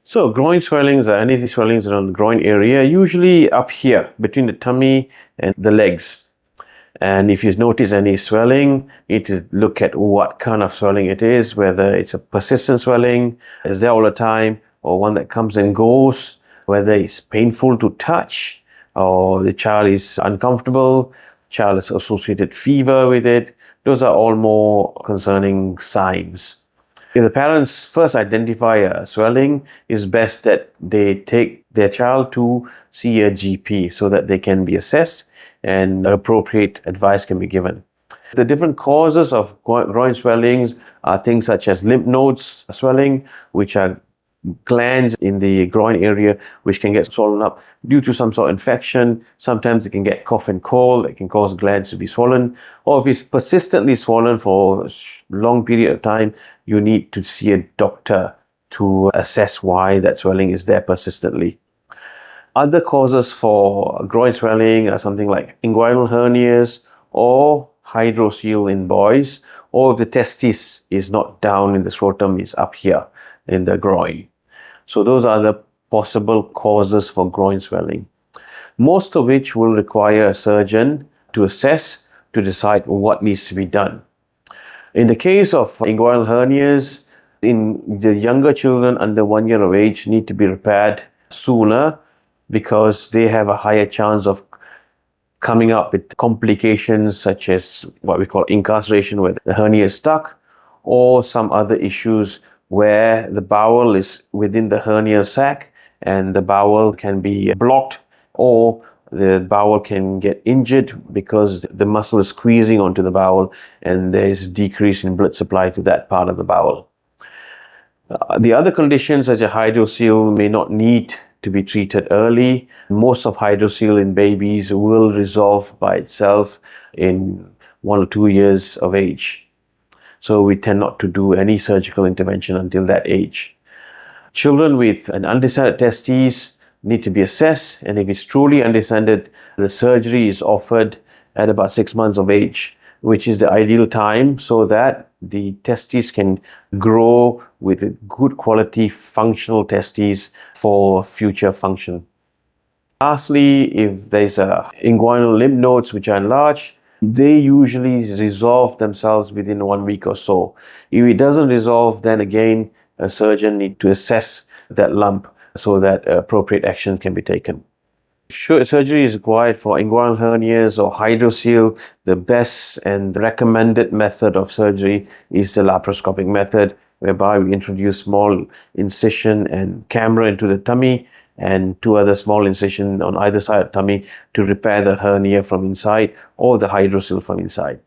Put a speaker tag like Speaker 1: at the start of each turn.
Speaker 1: So groin swellings are any swellings around the groin area, usually up here between the tummy and the legs. And if you notice any swelling, you need to look at what kind of swelling it is, whether it's a persistent swelling, is there all the time, or one that comes and goes, whether it's painful to touch, or the child is uncomfortable, child has associated fever with it. Those are all more concerning signs. If the parents first identify a swelling, it's best that they take their child to see a GP so that they can be assessed and appropriate advice can be given. The different causes of groin swellings are things such as lymph nodes swelling, which are glands in the groin area which can get swollen up due to some sort of infection. Sometimes it can get cough and cold that can cause glands to be swollen, or if it's persistently swollen for a long period of time, you need to see a doctor to assess why that swelling is there persistently. Other causes for groin swelling are something like inguinal hernias or hydrocele in boys, or if the testis is not down in the scrotum, it's up here in the groin. So those are the possible causes for groin swelling, most of which will require a surgeon to assess to decide what needs to be done. In the case of inguinal hernias, in the younger children under 1 year of age need to be repaired sooner because they have a higher chance of coming up with complications such as what we call incarceration, where the hernia is stuck, or some other issues where the bowel is within the hernia sac and the bowel can be blocked, or the bowel can get injured because the muscle is squeezing onto the bowel and there is decrease in blood supply to that part of the bowel. The other conditions such as hydrocele may not need to be treated early. Most of hydrocele in babies will resolve by itself in 1 or 2 years of age. So we tend not to do any surgical intervention until that age. Children with an undescended testes need to be assessed, and if it's truly undescended, the surgery is offered at about 6 months of age, which is the ideal time so that the testes can grow with good quality functional testes for future function. Lastly, if there's inguinal lymph nodes which are enlarged, they usually resolve themselves within 1 week or so. If it doesn't resolve, then again a surgeon needs to assess that lump so that appropriate actions can be taken. If surgery is required for inguinal hernias or hydrocele, the best and recommended method of surgery is the laparoscopic method, whereby we introduce small incision and camera into the tummy and 2 other small incisions on either side of the tummy to repair the hernia from inside or the hydrocele from inside.